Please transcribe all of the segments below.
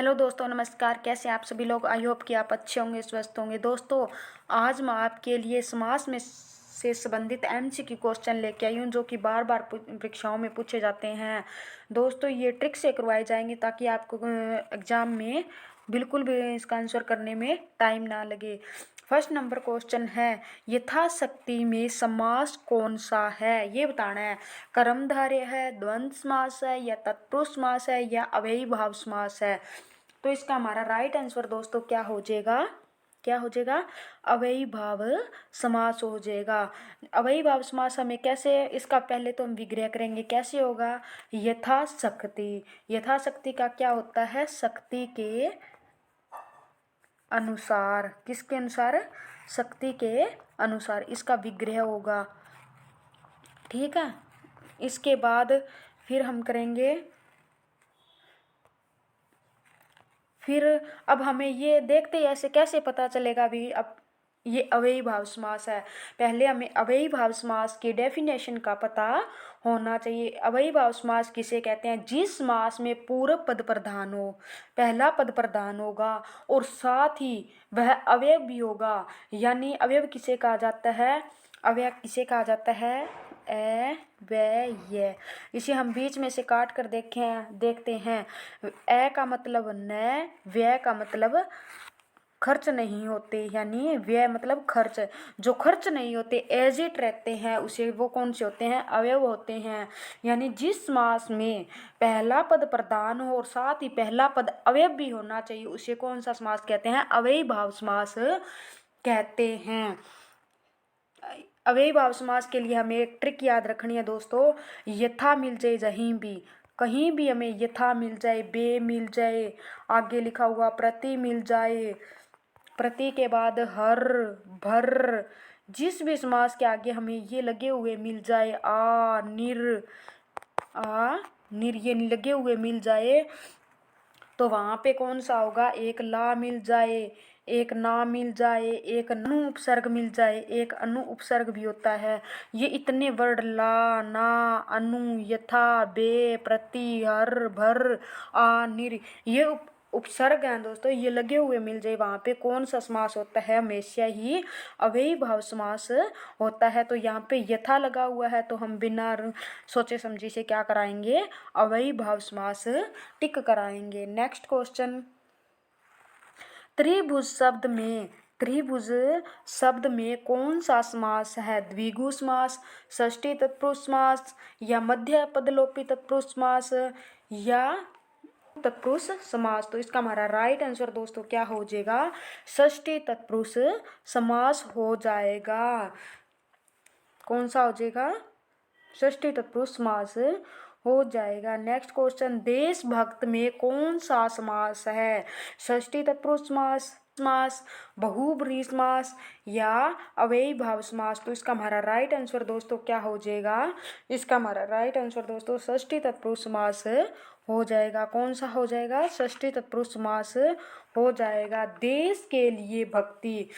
Hello दोस्तों, नमस्कार। कैसे हैं आप सभी लोग? आई होप कि आप अच्छे होंगे, स्वस्थ होंगे। दोस्तों, आज मैं आपके लिए समास में से संबंधित एमसीक्यू क्वेश्चन लेके आई हूँ, जो कि बार बार परीक्षाओं में पूछे जाते हैं। दोस्तों, ये ट्रिक से करवाए जाएंगे ताकि आपको एग्जाम में बिल्कुल भी इसका आंसर करने में टाइम ना लगे। फर्स्ट नंबर क्वेश्चन है, यथाशक्ति में समास कौन सा है, ये बताना है। कर्मधारय है, द्वंद्व समास है, या तत्पुरुष समास है, या अव्ययीभाव समास है। तो इसका हमारा राइट आंसर दोस्तों क्या हो जाएगा? अव्ययीभाव समास हो जाएगा। अव्ययीभाव समास हमें कैसे, इसका पहले तो हम विग्रह करेंगे। कैसे होगा? यथाशक्ति। यथाशक्ति का क्या होता है? शक्ति के अनुसार। किसके अनुसार? शक्ति के अनुसार इसका विग्रह होगा। ठीक है। इसके बाद फिर हम करेंगे, फिर अब हमें ये देखते हैं ऐसे कैसे पता चलेगा भी अब ये अव्ययीभाव समास है। पहले हमें अव्ययीभाव समास की डेफिनेशन का पता होना चाहिए। अव्ययीभाव समास किसे कहते हैं? जिस समास में पूर्व पद प्रधान हो, पहला पद प्रधान होगा और साथ ही वह अवयव भी होगा। यानी अवयव किसे कहा जाता है? अवयव किसे कहा जाता है? अव्यय। इसे हम बीच में से काट कर देखते हैं। ए का मतलब न, व्यय का मतलब खर्च नहीं होते, यानी व्यय मतलब खर्च। जो खर्च नहीं होते, एज इट रहते हैं, उसे वो कौन से होते हैं? अवयव होते हैं। यानी जिस समास में पहला पद प्रधान हो और साथ ही पहला पद अवयव भी होना चाहिए, उसे कौन सा समास कहते हैं? अव्ययीभाव समास कहते हैं। अव्ययीभाव समास के लिए हमें एक ट्रिक याद रखनी है दोस्तों। यथा मिल जाए जहीं भी, कहीं भी हमें यथा मिल जाए, बे मिल जाए, आगे लिखा हुआ प्रति मिल जाए, प्रति के बाद हर, भर, जिस भी समास के आगे हमें ये लगे हुए मिल जाए, आ, निर, ये लगे हुए मिल जाए, तो वहां पे कौन सा होगा? एक ला मिल जाए, एक ना मिल जाए, एक अनु उपसर्ग मिल जाए। एक अनु उपसर्ग भी होता है। ये इतने वर्ड ला, ना, अनु, यथा, बे, प्रति, हर, भर, आ, निर, ये उपसर्ग हैं दोस्तों। ये लगे हुए मिल जाए, वहां पे कौन सा समास होता है? हमेशा ही अव्ययीभाव समास होता है। तो यहाँ पे यथा लगा हुआ है, तो हम बिना सोचे समझे से क्या कराएंगे? अव्ययीभाव समास टिक कराएंगे। नेक्स्ट क्वेश्चन, त्रिभुज शब्द में कौन सा समास है? द्विगु समास, षष्ठी तत्पुरुष समास, या मध्य पदलोपी तत्पुरुष समास, या तत्पुरुष समास। तो इसका हमारा राइट आंसर दोस्तों क्या हो जाएगा? षष्ठी तत्पुरुष समास हो जाएगा। कौन सा हो जाएगा? षष्ठी तत्पुरुष समास हो जाएगा। नेक्स्ट क्वेश्चन, देशभक्त में कौन सा समास है? षष्ठी तत्पुरुष समास, बहुब्रीहि समास, या अव्ययीभाव समास। तो इसका हमारा राइट आंसर दोस्तों क्या हो जाएगा? इसका हमारा राइट आंसर दोस्तों षष्ठी तत्पुरुष समास हो जाएगा। कौन सा हो जाएगा? षष्ठी तत्पुरुष समास हो जाएगा। देश के लिए भक्ति,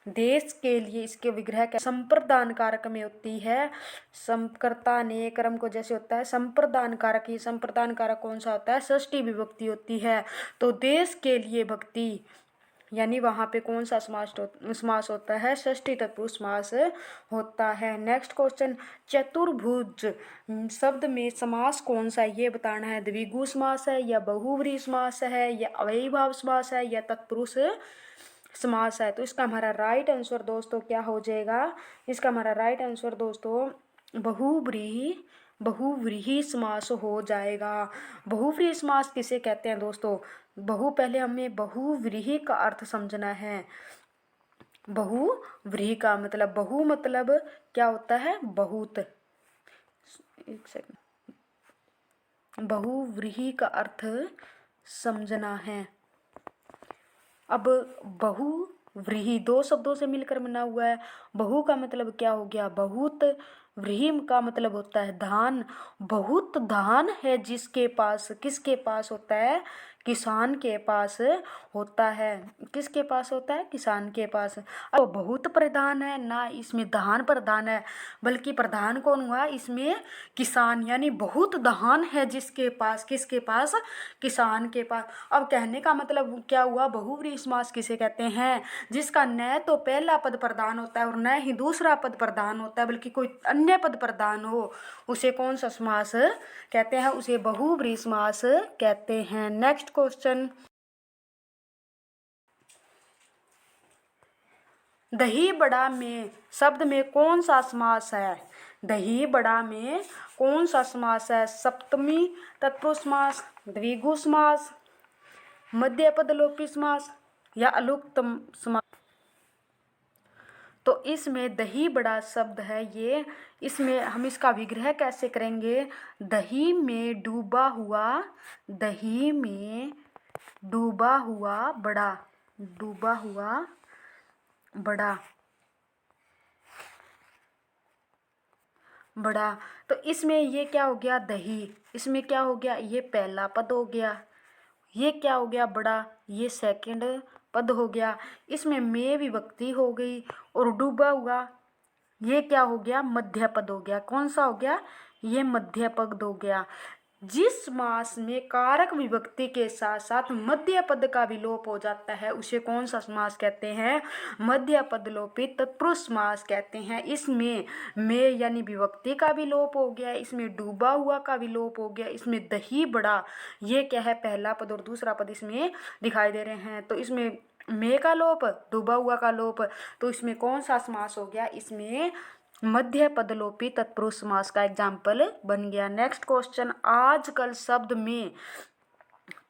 देश के लिए इसके विग्रह क्या? संप्रदान कारक में होती है। समकर्ता ने कर्म को जैसे होता है संप्रदान कारक, ये संप्रदान कारक कौन सा होता है? षष्ठी विभक्ति होती है। तो देश के लिए भक्ति, यानी वहां पे कौन सा समास होता है? षष्ठी तत्पुरुष समास होता है। नेक्स्ट क्वेश्चन, चतुर्भुज शब्द में समास कौन सा है, ये बताना है। द्विगु समास है, या बहुव्रीहि समास है, या अव्ययीभाव समास है, या तत्पुरुष समास है। तो इसका हमारा राइट आंसर दोस्तों क्या हो जाएगा? इसका हमारा राइट आंसर दोस्तों बहुव्रीहि समास हो जाएगा। बहुव्रीहि समास किसे कहते हैं दोस्तों? पहले हमें बहुव्रीहि का अर्थ समझना है। बहुव्रीहि का मतलब, बहु मतलब क्या होता है? बहुत। एक सेकंड, बहुव्रीहि का अर्थ समझना है। अब बहुव्रीहि दो शब्दों से मिलकर बना हुआ है। बहु का मतलब क्या हो गया? बहुत। व्रीहि का मतलब होता है धान। बहुत धान है जिसके पास, किसके पास होता है? किसान के पास होता है। किसके पास होता है? किसान के पास। अब बहुत प्रधान है ना, इसमें धान प्रधान है, बल्कि प्रधान कौन हुआ इसमें? किसान, यानी बहुत धान है जिसके पास, किसके पास? किसान के पास। अब कहने का मतलब क्या हुआ? बहुव्रीहि समास किसे कहते हैं? जिसका न तो पहला पद प्रधान होता है और न ही दूसरा पद प्रधान होता है, बल्कि कोई अन्य पद प्रधान हो, उसे कौन सा समास कहते हैं? उसे बहुव्रीहि समास कहते हैं। नेक्स्ट क्वेश्चन, दही बड़ा में शब्द में कौन सा समास है? दही बड़ा में कौन सा समास है? सप्तमी तत्पुरुष समास, द्विगु समास, मध्य पद लोपी समास या अलुप्त समास? तो इसमें दही बड़ा शब्द है ये, इसमें हम इसका विग्रह कैसे करेंगे? दही में डूबा हुआ, दही में डूबा हुआ बड़ा, डूबा हुआ बड़ा, बड़ा। तो इसमें ये क्या हो गया? दही। इसमें क्या हो गया? ये पहला पद हो गया। ये क्या हो गया? बड़ा। ये सेकंड पद हो गया। इसमें में विभक्ति हो गई और डूबा हुआ, ये क्या हो गया? मध्य पद हो गया। कौन सा हो गया? ये मध्य पद हो गया। जिस समास में कारक विभक्ति के साथ साथ मध्य पद का विलोप हो जाता है उसे कौन सा समास कहते हैं? मध्य पद लोपी तत्पुरुष समास कहते हैं। इसमें में यानी विभक्ति का विलोप हो गया, इसमें डूबा हुआ का विलोप हो गया, इसमें दही बड़ा, ये क्या है? पहला पद और दूसरा पद इसमें दिखाई दे रहे हैं। तो इसमें में का लोप, डूबा हुआ का लोप, तो इसमें कौन सा समास हो गया? इसमें मध्य पदलोपी तत्पुरुष समास का एग्जाम्पल बन गया। नेक्स्ट क्वेश्चन, आजकल शब्द में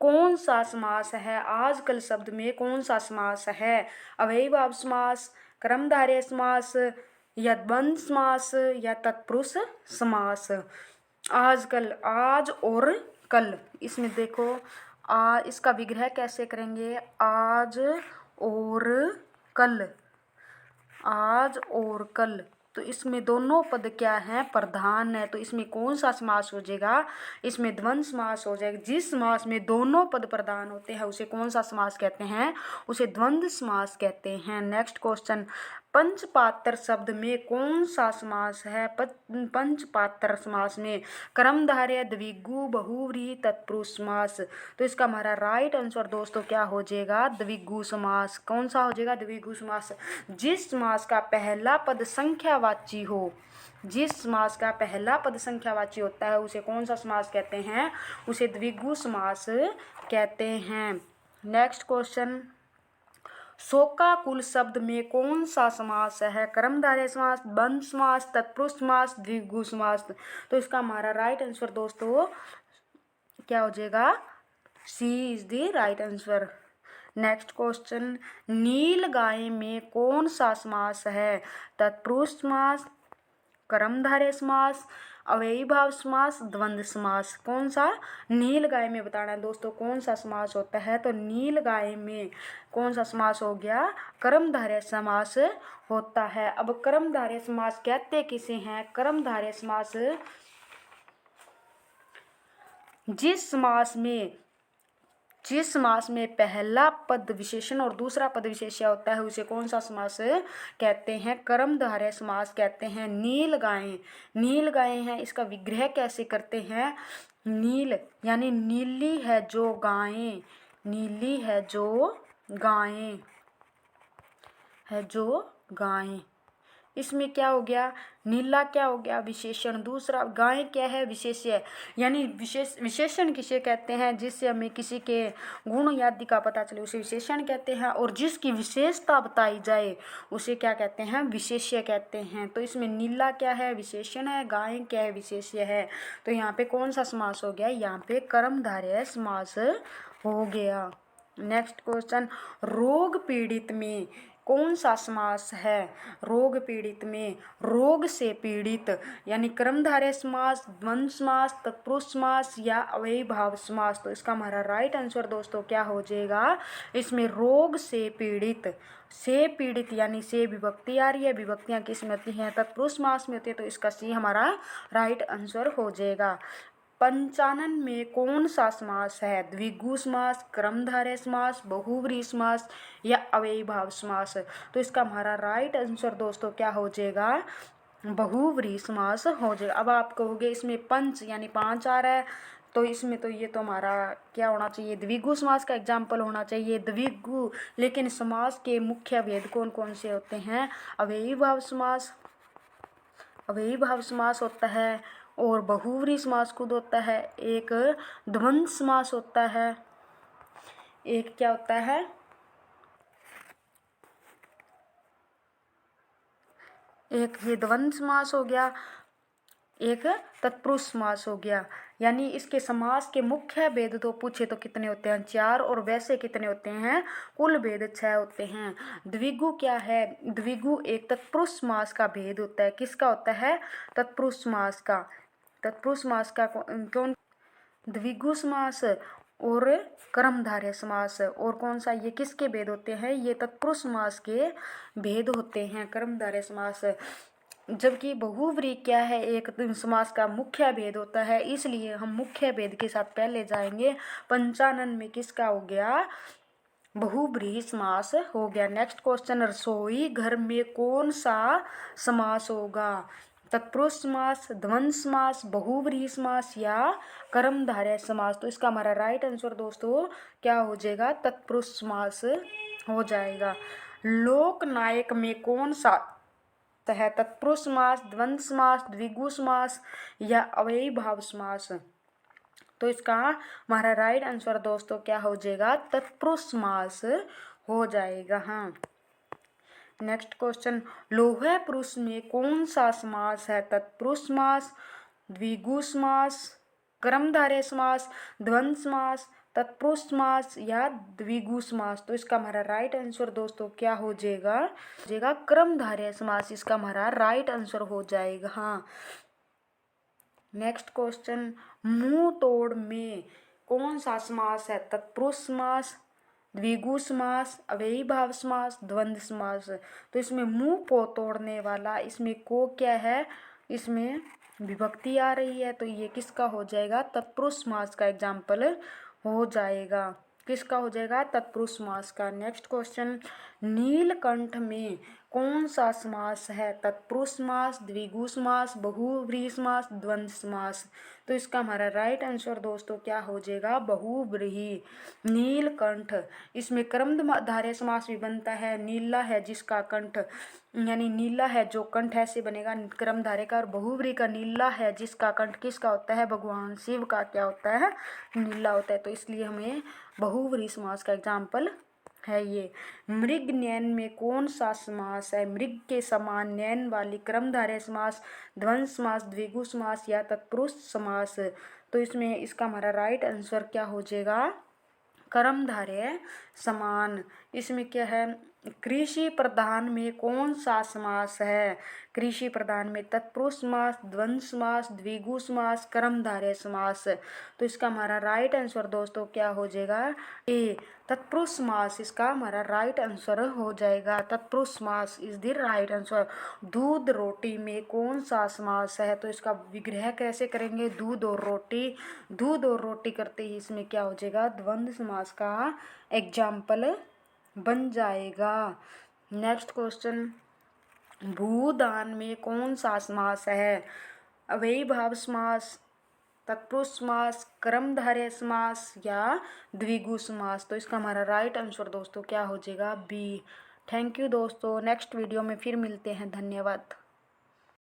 कौन सा समास है? आजकल शब्द में कौन सा समास है? अव्ययीभाव समास, कर्मधारय समास या द्वंद्व समास या तत्पुरुष समास? आजकल, आज और कल, इसमें देखो इसका विग्रह कैसे करेंगे? आज और कल, आज और कल। तो इसमें दोनों पद क्या हैं? प्रधान है। तो इसमें कौन सा समास हो जाएगा? इसमें द्वंद्व समास हो जाएगा। जिस समास में दोनों पद प्रधान होते हैं उसे कौन सा समास कहते हैं? उसे द्वंद्व समास कहते हैं। नेक्स्ट क्वेश्चन, पंचपात्र शब्द में कौन सा समास है? पंचपात्र समास में कर्मधारय, द्विगु, बहुव्रीहि, तत्पुरुष समास। तो इसका हमारा राइट आंसर दोस्तों क्या हो जाएगा? द्विगु समास। कौन सा हो जाएगा? द्विगु समास। जिस समास का पहला पद संख्यावाची हो, जिस समास का पहला पद संख्यावाची होता है उसे कौन सा समास कहते हैं? उसे द्विगु समास कहते हैं। नेक्स्ट क्वेश्चन, शोकाकुल शब्द में कौन सा समास है? कर्मधारय समास, द्वंद्व समास, तत्पुरुष समास, द्विगु समास। तो इसका हमारा राइट आंसर दोस्तों क्या हो जाएगा? C is the right answer. Next question, नील गाय में कौन सा समास है? तत्पुरुष समास, कर्मधारय समास, अव्ययीभाव समास, द्वंद्व समास। कौन सा? नील गाय में बताना है दोस्तों कौन सा समास होता है। तो नील गाय में कौन सा समास हो गया? कर्मधारय समास होता है। अब कर्मधारय समास कहते किसे हैं? कर्मधारय समास जिस समास में पहला पद विशेषण और दूसरा पद विशेष्य होता है उसे कौन सा समास कहते हैं? कर्मधारय समास कहते हैं। नील गायें, नील गायें हैं, इसका विग्रह कैसे करते हैं? नील यानी नीली है जो गायें, नीली है जो गायें, है जो गायें। इसमें क्या हो गया? नीला क्या हो गया? विशेषण। दूसरा गाय क्या है? विशेष्य। यानी विशेषण किसे कहते हैं? जिससे हमें किसी के गुण आदि का पता चले उसे विशेषण कहते हैं, और जिसकी विशेषता बताई जाए उसे क्या कहते हैं? विशेष्य कहते हैं। तो इसमें नीला क्या है? विशेषण है। गाय क्या है? विशेष्य है। तो यहाँ पे कौन सा समास हो गया? यहाँ पे कर्मधारय समास हो गया। नेक्स्ट क्वेश्चन, रोग पीड़ित में कौन सा समास है? रोग पीड़ित में रोग से पीड़ित यानी कर्मधारय समास, द्वंद्व समास, तत्पुरुष समास या अव्ययीभाव समास। तो इसका हमारा राइट आंसर दोस्तों क्या हो जाएगा? इसमें रोग से पीड़ित यानी से विभक्ति आ रही है। विभक्तियां किस में होती हैं? तत्पुरुष समास में होती है। तो इसका सी हमारा राइट आंसर हो जाएगा। पंचानन में कौन सा समास है? द्विगु समास, कर्मधारय समास, बहुव्रीहि समास या अव्ययीभाव समास? तो इसका हमारा राइट आंसर दोस्तों क्या हो जाएगा? बहुव्रीहि समास हो जाएगा। अब आप कहोगे इसमें पंच यानी 5 आ रहा है, तो इसमें तो ये तो हमारा क्या होना चाहिए? द्विगु समास का एग्जाम्पल होना चाहिए, द्विगु। लेकिन समास के मुख्य भेद कौन कौन से होते हैं? अव्ययीभाव समास, अव्ययीभाव समास होता है, और बहुव्रीहि समास खुद होता है, एक द्वंद्व समास होता है, एक क्या होता है? एक ये द्वंद्व समास हो गया, एक तत्पुरुष समास हो गया। यानी इसके समास के मुख्य भेद तो पूछे तो कितने होते हैं? 4, और वैसे कितने होते हैं? कुल भेद 6 होते हैं। द्विगु क्या है? द्विगु एक तत्पुरुष समास का भेद होता है। किसका होता है? तत्पुरुष समास का। तत्पुरुष समास का कौन? द्विगु समास और कर्मधारय समास। और कौन सा? ये किसके भेद होते हैं? ये तत्पुरुष समास के भेद होते हैं, कर्मधारय समास। जबकि बहुव्रीहि क्या है? एक समास का मुख्य भेद होता है, इसलिए हम मुख्य भेद के साथ पहले जाएंगे। पंचानन में किसका हो गया? बहुव्रीहि समास हो गया। नेक्स्ट क्वेश्चन, रसोई घर में कौन सा समास होगा? तत्पुरुष समास, द्वंद्व समास, बहुव्रीहि समास या कर्मधारय समास? तो इसका हमारा राइट आंसर दोस्तों क्या हो जाएगा? तत्पुरुष समास हो जाएगा। लोकनायक में कौन सा है? तत्पुरुष समास, द्वंद्व समास, द्विगु समास या अव्ययीभाव समास? तो इसका हमारा राइट आंसर दोस्तों क्या हो जाएगा? तत्पुरुष समास हो जाएगा। हाँ, नेक्स्ट क्वेश्चन, लोह पुरुष में कौन सा समास है? तत्पुरुष समास, द्विगु समास, कर्मधारय समास, द्वंद्व समास, तत्पुरुष समास या द्विगु समास? तो इसका हमारा राइट आंसर दोस्तों क्या हो जाएगा? कर्मधारय समास इसका हमारा राइट आंसर हो जाएगा। हाँ, नेक्स्ट क्वेश्चन, मुंह तोड़ में कौन सा समास है? तत्पुरुष समास, द्विगु समास, अव्ययीभाव समास, द्वंद्व समास? तो इसमें मुंह को तोड़ने वाला, इसमें को क्या है? इसमें विभक्ति आ रही है, तो ये किसका हो जाएगा? तत्पुरुष समास का एग्जाम्पल हो जाएगा। किसका हो जाएगा? तत्पुरुष समास का। नेक्स्ट क्वेश्चन, नीलकंठ में कौन सा समास है? तत्पुरुष समास, द्विगु समास, बहुव्रीहि समास, द्वंद्व समास? तो इसका हमारा राइट आंसर दोस्तों क्या हो जाएगा? बहुव्रीहि। नीलकंठ, इसमें कर्मधारय समास भी बनता है। नीला है जिसका कंठ, यानी नीला है जो कंठ ऐसे बनेगा कर्मधारय का। और बहुव्रीहि का नीला है जिसका कंठ किसका होता है? भगवान शिव का क्या होता है? नीला होता है। तो इसलिए हमें बहुव्रीहि समास का एग्जाम्पल है ये। मृग नयन में कौन सा समास है? मृग के समान नयन वाली, कर्मधारय समास, द्वंद्व समास, द्विगु समास या तत्पुरुष समास? तो इसमें इसका हमारा राइट आंसर क्या हो जाएगा? कर्मधारय समान। इसमें क्या है? कृषि प्रधान में कौन सा समास है? कृषि प्रधान में तत्पुरुष समास, द्वंद्व समास, द्विगु समास, कर्मधारय समास? तो इसका हमारा राइट आंसर दोस्तों क्या हो जाएगा? ए, तत्पुरुष समास इसका हमारा राइट आंसर हो जाएगा। तत्पुरुष समास इज द राइट आंसर। दूध रोटी में कौन सा समास है? तो इसका विग्रह कैसे करेंगे? दूध और रोटी, दूध और रोटी करते ही इसमें क्या हो जाएगा? द्वंद्व समास का एग्जाम्पल बन जाएगा। नेक्स्ट क्वेश्चन, भूदान में कौन सा समास है? अव्ययीभाव समास, तत्पुरुष समास, कर्मधारय समास या द्विगु समास? तो इसका हमारा राइट आंसर दोस्तों क्या हो जाएगा? बी। थैंक यू दोस्तों, नेक्स्ट वीडियो में फिर मिलते हैं। धन्यवाद।